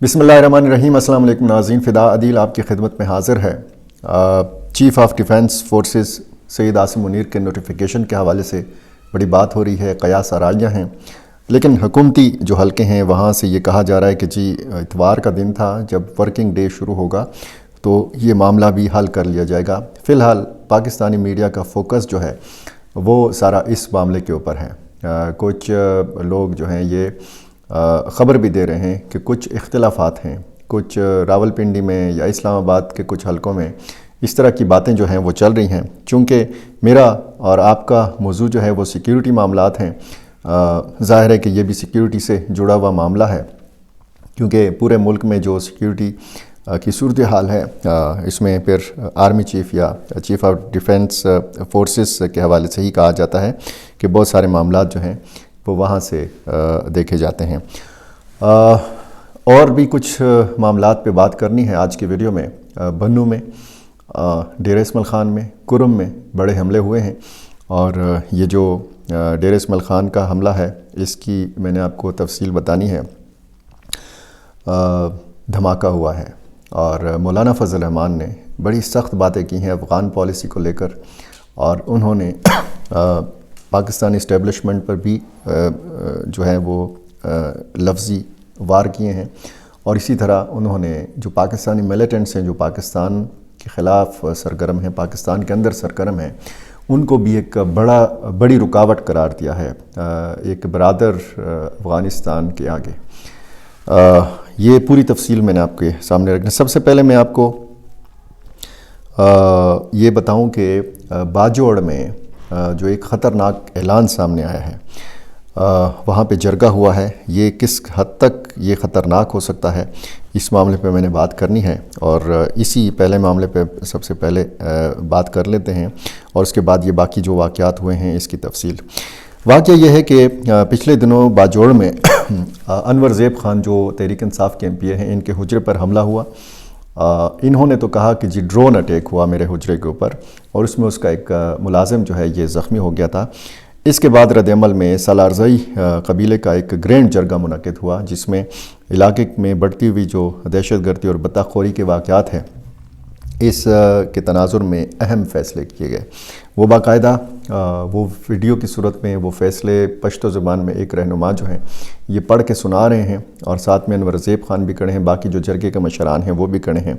بسم اللہ الرحمن الرحیم۔ السلام علیکم ناظرین، فدا عدیل آپ کی خدمت میں حاضر ہے۔ Chief of defence forces Syed Asim Munir کے نوٹیفیکیشن کے حوالے سے بڑی بات ہو رہی ہے، قیاس آرالیاں ہیں، لیکن حکومتی جو حلقے ہیں وہاں سے یہ کہا جا رہا ہے کہ جی اتوار کا دن تھا جب ورکنگ ڈے شروع ہوگا تو یہ معاملہ بھی حل کر لیا جائے گا۔ فی الحال پاکستانی میڈیا کا فوکس جو ہے وہ سارا اس معاملے کے اوپر ہے۔ کچھ لوگ جو ہیں یہ خبر بھی دے رہے ہیں کہ کچھ اختلافات ہیں، کچھ راولپنڈی میں یا اسلام آباد کے کچھ حلقوں میں اس طرح کی باتیں جو ہیں وہ چل رہی ہیں۔ چونکہ میرا اور آپ کا موضوع جو ہے وہ سیکیورٹی معاملات ہیں، ظاہر ہے کہ یہ بھی سیکیورٹی سے جڑا ہوا معاملہ ہے، کیونکہ پورے ملک میں جو سیکیورٹی کی صورتحال ہے اس میں پھر آرمی چیف یا چیف آف ڈیفنس فورسز کے حوالے سے ہی کہا جاتا ہے کہ بہت سارے معاملات جو ہیں وہ وہاں سے دیکھے جاتے ہیں۔ اور بھی کچھ معاملات پہ بات کرنی ہے آج کی ویڈیو میں۔ بنوں میں، ڈیرہ اسماعیل خان میں، کرم میں بڑے حملے ہوئے ہیں، اور یہ جو ڈیرہ اسماعیل خان کا حملہ ہے اس کی میں نے آپ کو تفصیل بتانی ہے۔ دھماکہ ہوا ہے اور مولانا فضل الرحمان نے بڑی سخت باتیں کی ہیں افغان پالیسی کو لے کر، اور انہوں نے پاکستانی اسٹیبلشمنٹ پر بھی جو ہے وہ لفظی وار کیے ہیں، اور اسی طرح انہوں نے جو پاکستانی ملیٹنٹس ہیں جو پاکستان کے خلاف سرگرم ہیں، پاکستان کے اندر سرگرم ہیں، ان کو بھی ایک بڑی رکاوٹ قرار دیا ہے ایک برادر افغانستان کے آگے۔ یہ پوری تفصیل میں نے آپ کے سامنے رکھنا۔ سب سے پہلے میں آپ کو یہ بتاؤں کہ باجوڑ میں جو ایک خطرناک اعلان سامنے آیا ہے، وہاں پہ جرگہ ہوا ہے۔ یہ کس حد تک یہ خطرناک ہو سکتا ہے اس معاملے پہ میں نے بات کرنی ہے، اور اسی پہلے معاملے پہ سب سے پہلے بات کر لیتے ہیں، اور اس کے بعد یہ باقی جو واقعات ہوئے ہیں اس کی تفصیل۔ واقعہ یہ ہے کہ پچھلے دنوں باجوڑ میں انور زیب خان جو تحریک انصاف کے MP ہیں، ان کے حجرے پر حملہ ہوا۔ انہوں نے تو کہا کہ جی ڈرون اٹیک ہوا میرے حجرے کے اوپر، اور اس میں اس کا ایک ملازم جو ہے یہ زخمی ہو گیا تھا۔ اس کے بعد رد عمل میں سالارزئی قبیلے کا ایک گرینڈ جرگہ منعقد ہوا، جس میں علاقے میں بڑھتی ہوئی جو دہشت گردی اور بطخ خوری کے واقعات ہیں اس کے تناظر میں اہم فیصلے کیے گئے۔ وہ باقاعدہ وہ ویڈیو کی صورت میں وہ فیصلے پشتو زبان میں ایک رہنما جو ہیں یہ پڑھ کے سنا رہے ہیں، اور ساتھ میں انور زیب خان بھی کھڑے ہیں، باقی جو جرگے کے مشران ہیں وہ بھی کھڑے ہیں۔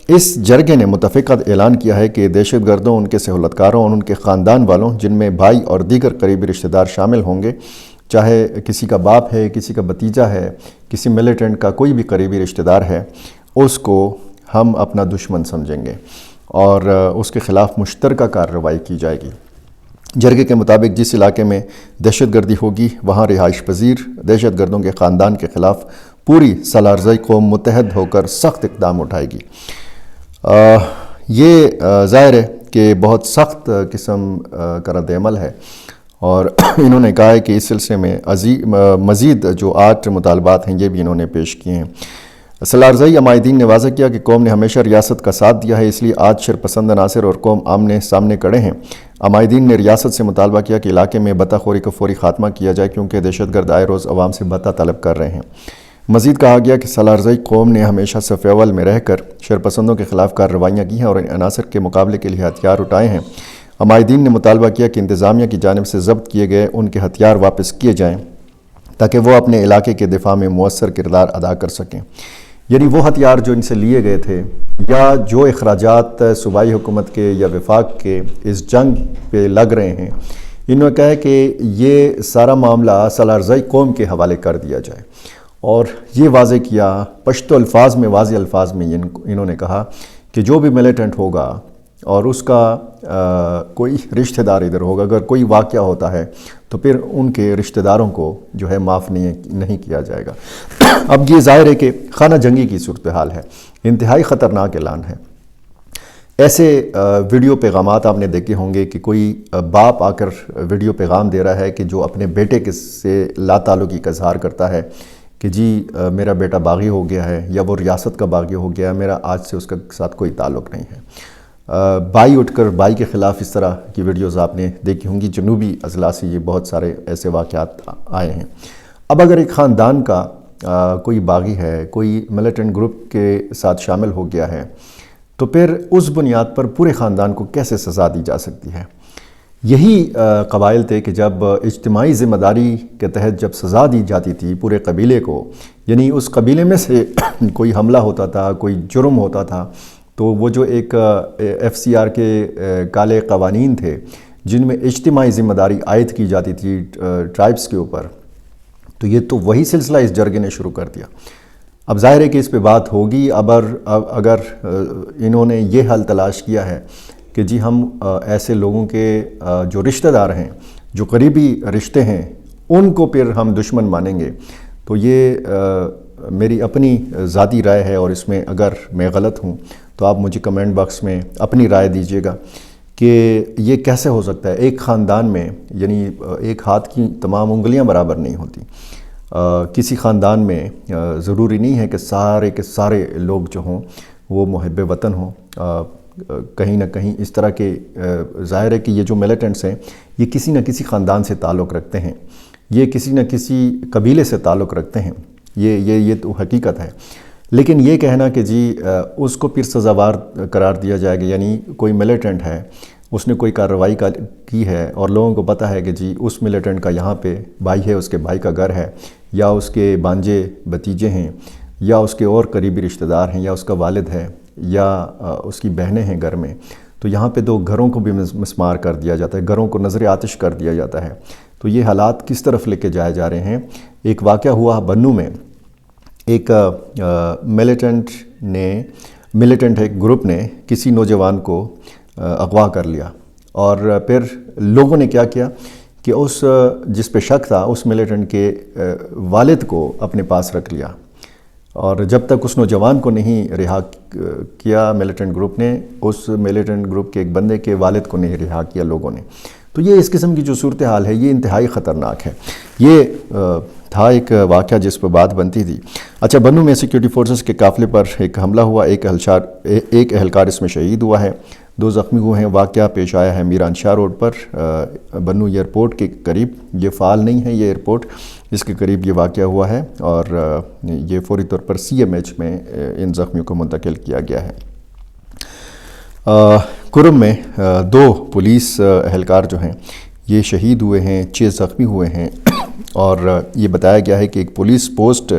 اس جرگے نے متفقہ اعلان کیا ہے کہ دہشت گردوں، ان کے سہولتکاروں اور ان کے خاندان والوں، جن میں بھائی اور دیگر قریبی رشتہ دار شامل ہوں گے، چاہے کسی کا باپ ہے، کسی کا بھتیجا ہے، کسی ملیٹنٹ کا کوئی بھی قریبی رشتہ دار ہے، اس کو ہم اپنا دشمن سمجھیں گے اور اس کے خلاف مشترکہ کارروائی کی جائے گی۔ جرگے کے مطابق جس علاقے میں دہشت گردی ہوگی وہاں رہائش پذیر دہشت گردوں کے خاندان کے خلاف پوری سالارزئی قوم متحد ہو کر سخت اقدام اٹھائے گی۔ یہ ظاہر ہے کہ بہت سخت قسم کا رد عمل ہے، اور انہوں نے کہا ہے کہ اس سلسلے میں مزید جو 8 مطالبات ہیں یہ بھی انہوں نے پیش کیے ہیں۔ سالارزئی عمائدین نے واضح کیا کہ قوم نے ہمیشہ ریاست کا ساتھ دیا ہے، اس لیے آج شرپسند عناصر اور قوم آمنے سامنے کھڑے ہیں۔ عمائدین نے ریاست سے مطالبہ کیا کہ علاقے میں بطخ خوری کا فوری خاتمہ کیا جائے، کیونکہ دہشت گرد آئے روز عوام سے بطہ طلب کر رہے ہیں۔ مزید کہا گیا کہ سالارزئی قوم نے ہمیشہ صف اول میں رہ کر شرپسندوں کے خلاف کارروائیاں کی ہیں اور ان عناصر کے مقابلے کے لیے ہتھیار اٹھائے ہیں۔ عمائدین نے مطالبہ کیا کہ انتظامیہ کی جانب سے ضبط کیے گئے ان کے ہتھیار واپس کیے جائیں تاکہ وہ اپنے علاقے کے دفاع میں مؤثر کردار ادا کر سکیں۔ یعنی وہ ہتھیار جو ان سے لیے گئے تھے یا جو اخراجات صوبائی حکومت کے یا وفاق کے اس جنگ پہ لگ رہے ہیں، انہوں نے کہا ہے کہ یہ سارا معاملہ سالارزئی قوم کے حوالے کر دیا جائے، اور یہ واضح کیا پشتو الفاظ میں، واضح الفاظ میں انہوں نے کہا کہ جو بھی ملیٹنٹ ہوگا اور اس کا کوئی رشتہ دار ادھر ہوگا، اگر کوئی واقعہ ہوتا ہے تو پھر ان کے رشتہ داروں کو جو ہے معاف نہیں کیا جائے گا۔ اب یہ ظاہر ہے کہ خانہ جنگی کی صورتحال ہے، انتہائی خطرناک اعلان ہے۔ ایسے ویڈیو پیغامات آپ نے دیکھے ہوں گے کہ کوئی باپ آ کر ویڈیو پیغام دے رہا ہے کہ جو اپنے بیٹے سے لا تعلقی کا اظہار کرتا ہے کہ جی میرا بیٹا باغی ہو گیا ہے یا وہ ریاست کا باغی ہو گیا ہے، میرا آج سے اس کے ساتھ کوئی تعلق نہیں ہے۔ بھائی اٹھ کر بھائی کے خلاف اس طرح کی ویڈیوز آپ نے دیکھی ہوں گی، جنوبی اضلاع سے یہ بہت سارے ایسے واقعات آئے ہیں۔ اب اگر ایک خاندان کا کوئی باغی ہے، کوئی ملیٹنٹ گروپ کے ساتھ شامل ہو گیا ہے، تو پھر اس بنیاد پر پورے خاندان کو کیسے سزا دی جا سکتی ہے؟ یہی قبائل تھے کہ جب اجتماعی ذمہ داری کے تحت جب سزا دی جاتی تھی پورے قبیلے کو، یعنی اس قبیلے میں سے کوئی حملہ ہوتا تھا، کوئی جرم ہوتا تھا، تو وہ جو ایک FCR کے کالے قوانین تھے جن میں اجتماعی ذمہ داری عائد کی جاتی تھی ٹرائبس کے اوپر، تو یہ تو وہی سلسلہ اس جرگے نے شروع کر دیا۔ اب ظاہر ہے کہ اس پہ بات ہوگی۔ اگر انہوں نے یہ حل تلاش کیا ہے کہ جی ہم ایسے لوگوں کے جو رشتہ دار ہیں، جو قریبی رشتے ہیں، ان کو پھر ہم دشمن مانیں گے، تو یہ میری اپنی ذاتی رائے ہے، اور اس میں اگر میں غلط ہوں تو آپ مجھے کمنٹ باکس میں اپنی رائے دیجیے گا کہ یہ کیسے ہو سکتا ہے۔ ایک خاندان میں، یعنی ایک ہاتھ کی تمام انگلیاں برابر نہیں ہوتی۔ کسی خاندان میں ضروری نہیں ہے کہ سارے کے سارے لوگ جو ہوں وہ محب وطن ہوں۔ کہیں نہ کہیں اس طرح کے ظاہر ہے کہ یہ جو ملیٹنٹس ہیں یہ کسی نہ کسی خاندان سے تعلق رکھتے ہیں، یہ کسی نہ کسی قبیلے سے تعلق رکھتے ہیں، یہ تو حقیقت ہے۔ لیکن یہ کہنا کہ جی اس کو پھر سزاوار قرار دیا جائے گا، یعنی کوئی ملیٹنٹ ہے، اس نے کوئی کارروائی کی ہے اور لوگوں کو پتہ ہے کہ جی اس ملیٹنٹ کا یہاں پہ بھائی ہے، اس کے بھائی کا گھر ہے، یا اس کے بانجے بھتیجے ہیں، یا اس کے اور قریبی رشتہ دار ہیں، یا اس کا والد ہے، یا اس کی بہنیں ہیں گھر میں، تو یہاں پہ تو گھروں کو بھی مسمار کر دیا جاتا ہے، گھروں کو نظر آتش کر دیا جاتا ہے۔ تو یہ حالات کس طرف لے کے جائے جا رہے ہیں؟ ایک واقعہ ہوا بنوں میں، ایک ملیٹنٹ ایک گروپ نے کسی نوجوان کو اغوا کر لیا، اور پھر لوگوں نے کیا کیا کہ جس پہ شک تھا اس ملیٹنٹ کے والد کو اپنے پاس رکھ لیا، اور جب تک اس نوجوان کو نہیں رہا کیا ملیٹنٹ گروپ نے، اس ملیٹنٹ گروپ کے ایک بندے کے والد کو نہیں رہا کیا لوگوں نے۔ تو یہ اس قسم کی جو صورتحال ہے یہ انتہائی خطرناک ہے۔ یہ تھا ایک واقعہ جس پر بات بنتی تھی۔ اچھا، بنوں میں سیکیورٹی فورسز کے قافلے پر ایک حملہ ہوا، ایک اہلکار اس میں شہید ہوا ہے، 2 زخمی ہوئے ہیں۔ واقعہ پیش آیا ہے میران شاہ روڈ پر، بنوں ایئرپورٹ کے قریب۔ یہ فعال نہیں ہے یہ ایئرپورٹ، اس کے قریب یہ واقعہ ہوا ہے، اور یہ فوری طور پر CMH میں ان زخمیوں کو منتقل کیا گیا ہے۔ کرم میں 2 پولیس اہلکار جو ہیں یہ شہید ہوئے ہیں، 6 زخمی ہوئے ہیں، اور یہ بتایا گیا ہے کہ ایک پولیس پوسٹ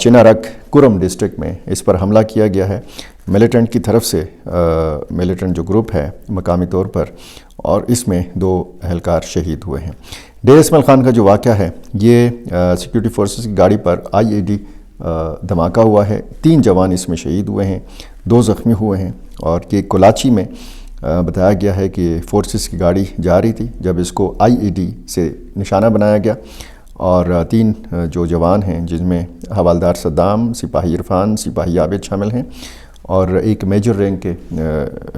چنارک کرم ڈسٹرکٹ میں اس پر حملہ کیا گیا ہے ملیٹنٹ کی طرف سے، ملیٹنٹ جو گروپ ہے مقامی طور پر، اور اس میں 2 اہلکار شہید ہوئے ہیں۔ ڈیر اسماعیل خان کا جو واقعہ ہے یہ سیکیورٹی فورسز کی گاڑی پر IED دھماکہ ہوا ہے، 3 جوان اس میں شہید ہوئے ہیں، 2 زخمی ہوئے ہیں، اور یہ کراچی میں بتایا گیا ہے کہ فورسز کی گاڑی جا رہی تھی جب اس کو IED سے نشانہ بنایا گیا، اور 3 جو جوان ہیں جن میں حوالدار صدام، سپاہی عرفان، سپاہی عابد شامل ہیں، اور ایک میجر رینک کے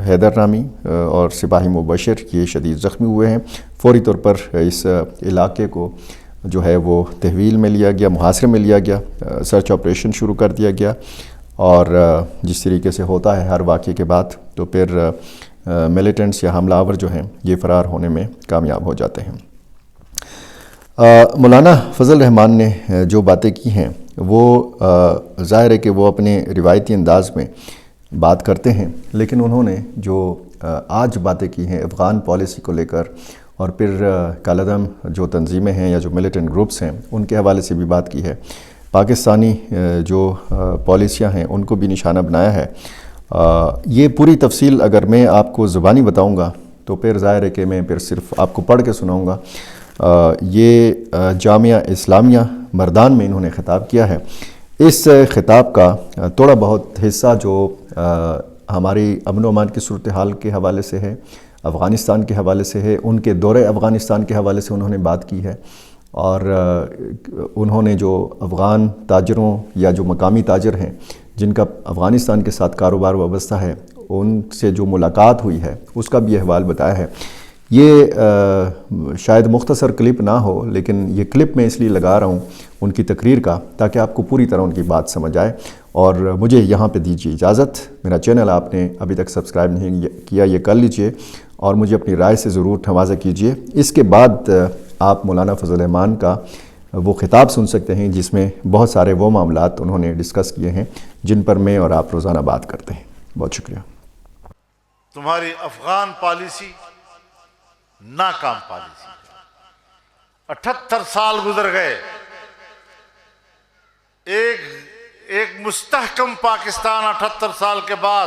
حیدر نامی اور سپاہی مبشر، یہ شدید زخمی ہوئے ہیں۔ فوری طور پر اس علاقے کو جو ہے وہ تحویل میں لیا گیا، محاصرے میں لیا گیا، سرچ آپریشن شروع کر دیا گیا، اور جس طریقے سے ہوتا ہے ہر واقعے کے بعد تو پھر ملیٹنٹس یا حملہ آور جو ہیں یہ فرار ہونے میں کامیاب ہو جاتے ہیں۔ مولانا فضل الرحمان نے جو باتیں کی ہیں وہ ظاہر ہے کہ وہ اپنے روایتی انداز میں بات کرتے ہیں، لیکن انہوں نے جو آج باتیں کی ہیں افغان پالیسی کو لے کر، اور پھر کالعدم جو تنظیمیں ہیں یا جو ملیٹنٹ گروپس ہیں ان کے حوالے سے بھی بات کی ہے، پاکستانی جو پالیسیاں ہیں ان کو بھی نشانہ بنایا ہے۔ یہ پوری تفصیل اگر میں آپ کو زبانی بتاؤں گا تو پھر ظاہر ہے کہ میں پھر صرف آپ کو پڑھ کے سناؤں گا۔ یہ جامعہ اسلامیہ مردان میں انہوں نے خطاب کیا ہے۔ اس خطاب کا تھوڑا بہت حصہ جو ہماری امن و امان کی صورتحال کے حوالے سے ہے، افغانستان کے حوالے سے ہے، ان کے دورے افغانستان کے حوالے سے انہوں نے بات کی ہے، اور انہوں نے جو افغان تاجروں یا جو مقامی تاجر ہیں جن کا افغانستان کے ساتھ کاروبار وابستہ ہے ان سے جو ملاقات ہوئی ہے اس کا بھی احوال بتایا ہے۔ یہ شاید مختصر کلپ نہ ہو، لیکن یہ کلپ میں اس لیے لگا رہا ہوں ان کی تقریر کا تاکہ آپ کو پوری طرح ان کی بات سمجھ آئے، اور مجھے یہاں پہ دیجیے اجازت۔ میرا چینل آپ نے ابھی تک سبسکرائب نہیں کیا، یہ کر لیجئے، اور مجھے اپنی رائے سے ضرور نوازا کیجیے۔ اس کے بعد آپ مولانا فضل الرحمان کا وہ خطاب سن سکتے ہیں جس میں بہت سارے وہ معاملات انہوں نے ڈسکس کیے ہیں جن پر میں اور آپ روزانہ بات کرتے ہیں۔ بہت شکریہ۔ تمہاری افغان پالیسی ناکام پالیسی، 78 سال گزر گئے، ایک مستحکم پاکستان 78 سال کے بعد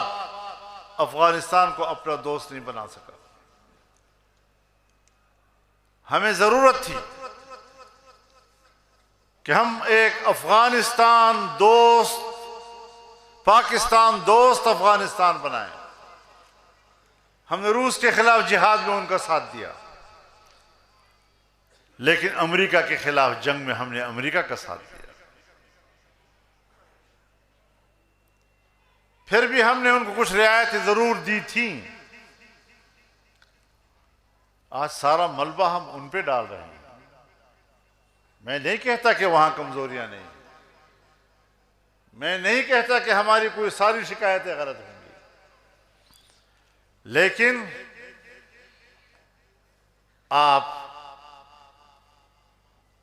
افغانستان کو اپنا دوست نہیں بنا سکا۔ ہمیں ضرورت تھی کہ ہم ایک افغانستان دوست، پاکستان دوست افغانستان بنائیں۔ ہم نے روس کے خلاف جہاد میں ان کا ساتھ دیا، لیکن امریکہ کے خلاف جنگ میں ہم نے امریکہ کا ساتھ دیا۔ پھر بھی ہم نے ان کو کچھ رعایتیں ضرور دی تھیں۔ آج سارا ملبہ ہم ان پہ ڈال رہے ہیں۔ میں نہیں کہتا کہ وہاں کمزوریاں نہیں، میں نہیں کہتا کہ ہماری کوئی ساری شکایتیں غلط ہوں گی، لیکن آپ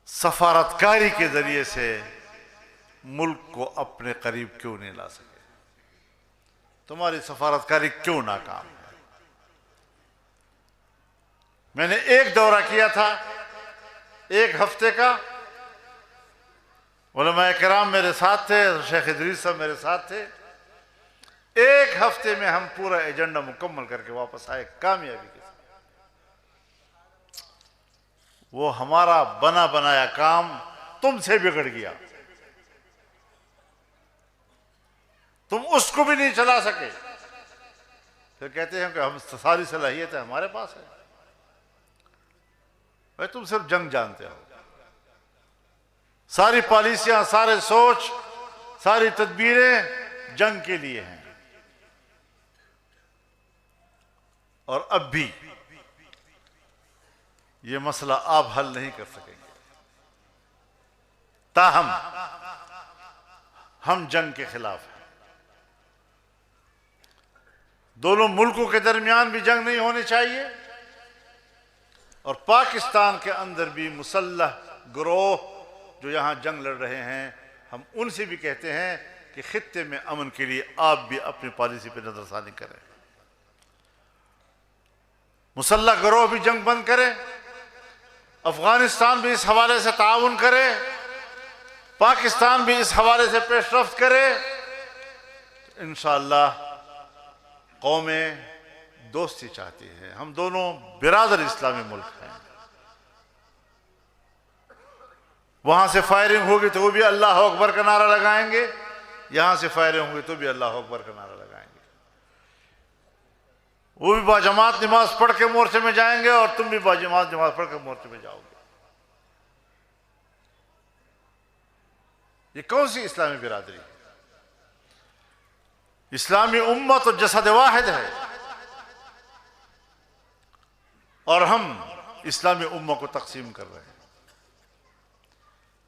سفارتکاری کے ذریعے سے ملک کو اپنے قریب کیوں نہیں لا سکے؟ تمہاری سفارتکاری کیوں ناکام ہے؟ میں نے ایک دورہ کیا تھا 1 ہفتے کا، علماء کرام میرے ساتھ تھے، شیخ ادریس صاحب میرے ساتھ تھے۔ 1 ہفتے میں ہم پورا ایجنڈا مکمل کر کے واپس آئے کامیابی کے ساتھ۔ وہ ہمارا بنا بنایا کام تم سے بگڑ گیا، تم اس کو بھی نہیں چلا سکے۔ پھر کہتے ہیں کہ ہم ساری صلاحیتیں ہمارے پاس ہے۔ بھائی تم صرف جنگ جانتے ہو، ساری پالیسیاں، سارے سوچ، ساری تدبیریں جنگ کے لیے ہیں، اور اب بھی یہ مسئلہ آپ حل نہیں کر سکیں گے۔ تاہم ہم جنگ کے خلاف ہیں۔ دونوں ملکوں کے درمیان بھی جنگ نہیں ہونی چاہیے، اور پاکستان کے اندر بھی مسلح گروہ جو یہاں جنگ لڑ رہے ہیں، ہم ان سے بھی کہتے ہیں کہ خطے میں امن کے لیے آپ بھی اپنی پالیسی پہ نظر ثانی کریں۔ مسلح گروہ بھی جنگ بند کرے، افغانستان بھی اس حوالے سے تعاون کرے، پاکستان بھی اس حوالے سے پیش رفت کرے، انشاءاللہ قومیں دوستی چاہتی ہیں۔ ہم دونوں برادر اسلامی ملک ہیں۔ وہاں سے فائرنگ ہوگی تو وہ بھی اللہ اکبر کا نعرہ لگائیں گے، یہاں سے فائرنگ ہوگی تو بھی اللہ اکبر کا نعرہ لگائیں گے۔ وہ بھی باجماعت نماز پڑھ کے مورچے میں جائیں گے، اور تم بھی باجماعت نماز پڑھ کے مورچے میں جاؤ گے۔ یہ کون سی اسلامی برادری ہے؟ اسلامی امت و جسد واحد ہے، اور ہم اسلامی امت کو تقسیم کر رہے ہیں۔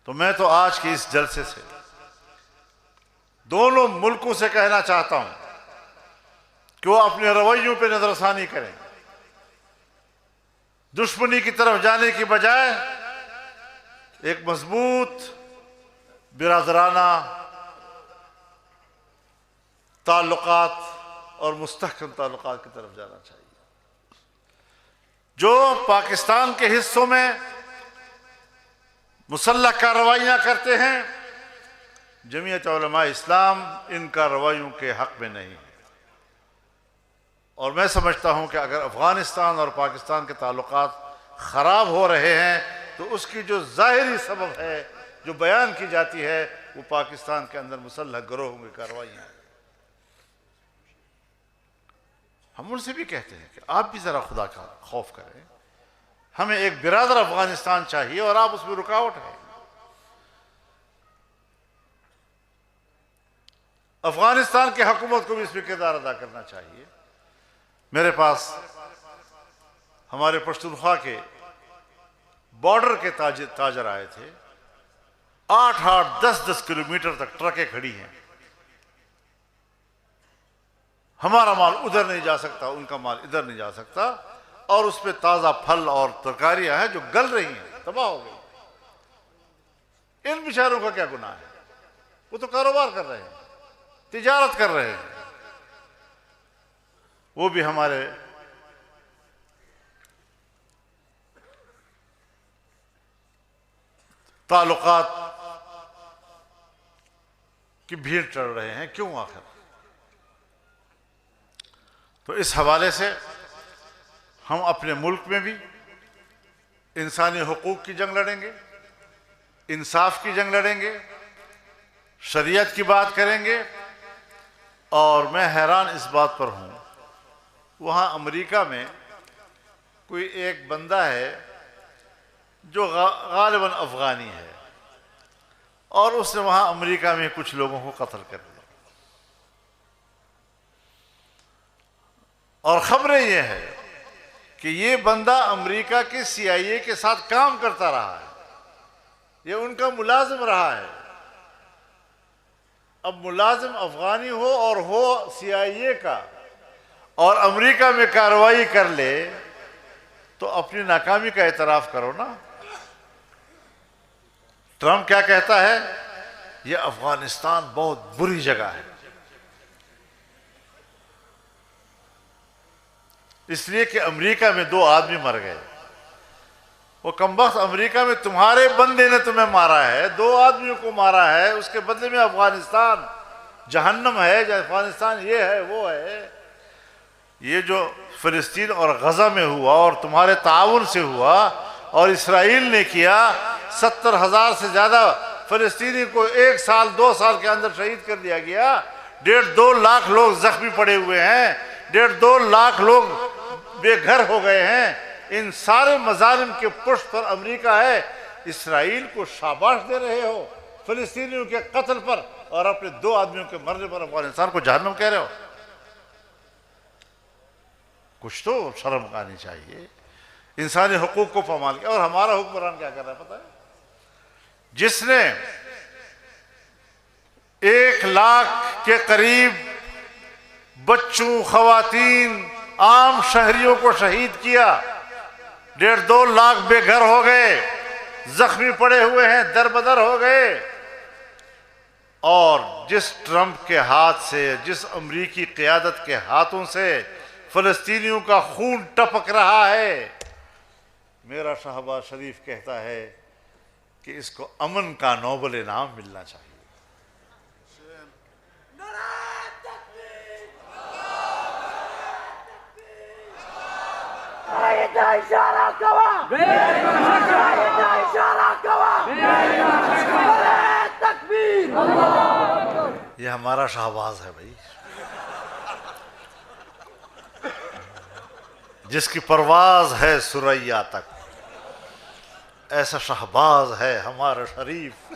تو میں تو آج کے اس جلسے سے دونوں ملکوں سے کہنا چاہتا ہوں کہ وہ اپنے رویوں پہ نظر ثانی کریں، دشمنی کی طرف جانے کی بجائے ایک مضبوط برادرانہ تعلقات اور مستحکم تعلقات کی طرف جانا چاہیے۔ جو پاکستان کے حصوں میں مسلح کارروائیاں کرتے ہیں، جمعیت علماء اسلام ان کارروائیوں کے حق میں نہیں ہے، اور میں سمجھتا ہوں کہ اگر افغانستان اور پاکستان کے تعلقات خراب ہو رہے ہیں تو اس کی جو ظاہری سبب ہے، جو بیان کی جاتی ہے، وہ پاکستان کے اندر مسلح گروہوں کی کارروائیاں ہیں۔ ہم ان سے بھی کہتے ہیں کہ آپ بھی ذرا خدا کا خوف کریں، ہمیں ایک برادر افغانستان چاہیے، اور آپ اس میں رکاوٹ ہے۔ افغانستان کی حکومت کو بھی اس میں کردار ادا کرنا چاہیے۔ میرے پاس ہمارے پشتونخوا کے بارڈر کے تاجر آئے تھے، 8-8 10-10 کلومیٹر تک ٹرکیں کھڑی ہیں، ہمارا مال ادھر نہیں جا سکتا، ان کا مال ادھر نہیں جا سکتا، اور اس پہ تازہ پھل اور ترکاریاں ہیں جو گل رہی ہیں، تباہ ہو گئی۔ ان بیچاروں کا کیا گناہ ہے؟ وہ تو کاروبار کر رہے ہیں، تجارت کر رہے ہیں، وہ بھی ہمارے تعلقات کی بھیڑ چڑھ رہے ہیں، کیوں آخر؟ تو اس حوالے سے ہم اپنے ملک میں بھی انسانی حقوق کی جنگ لڑیں گے، انصاف کی جنگ لڑیں گے، شریعت کی بات کریں گے۔ اور میں حیران اس بات پر ہوں، وہاں امریکہ میں کوئی ایک بندہ ہے جو غالباً افغانی ہے، اور اس نے وہاں امریکہ میں کچھ لوگوں کو قتل کر دیا، اور خبریں یہ ہے کہ یہ بندہ امریکہ کی سی آئی اے کے ساتھ کام کرتا رہا ہے، یہ ان کا ملازم رہا ہے۔ اب ملازم افغانی ہو اور ہو سی آئی اے کا، اور امریکہ میں کارروائی کر لے تو اپنی ناکامی کا اعتراف کرو نا۔ ٹرمپ کیا کہتا ہے؟ یہ افغانستان بہت بری جگہ ہے، اس لیے کہ امریکہ میں 2 آدمی مر گئے۔ وہ کمبخت، امریکہ میں تمہارے بندے نے تمہیں مارا ہے، 2 آدمیوں کو مارا ہے، اس کے بدلے میں افغانستان جہنم ہے، افغانستان یہ ہے وہ ہے۔ یہ جو فلسطین اور غزہ میں ہوا اور تمہارے تعاون سے ہوا اور اسرائیل نے کیا، 70,000 سے زیادہ فلسطینی کو 1 سال 2 سال کے اندر شہید کر دیا گیا، 1.5-2 لاکھ لوگ زخمی پڑے ہوئے ہیں، 1.5-2 لاکھ لوگ بے گھر ہو گئے ہیں۔ ان سارے مظالم کے پشت پر امریکہ ہے۔ اسرائیل کو شاباش دے رہے ہو فلسطینیوں کے قتل پر، اور اپنے 2 آدمیوں کے مرنے پر افغانستان کو جہنم کہہ رہے ہو۔ کچھ تو شرم آنی چاہیے، انسانی حقوق کو پامال کیا۔ اور ہمارا حکمران کیا کر رہا ہے پتہ ہے؟ جس نے 1 لاکھ کے قریب بچوں، خواتین، عام شہریوں کو شہید کیا، 1.5-2 لاکھ بے گھر ہو گئے، زخمی پڑے ہوئے ہیں، دربدر ہو گئے، اور جس ٹرمپ کے ہاتھ سے، جس امریکی قیادت کے ہاتھوں سے فلسطینیوں کا خون ٹپک رہا ہے، میرا شہباز شریف کہتا ہے کہ اس کو امن کا نوبل انعام ملنا چاہیے۔ یہ ہمارا شہباز ہے بھائی، جس کی پرواز ہے ثریا تک، ایسا شہباز ہے ہمارا شریف۔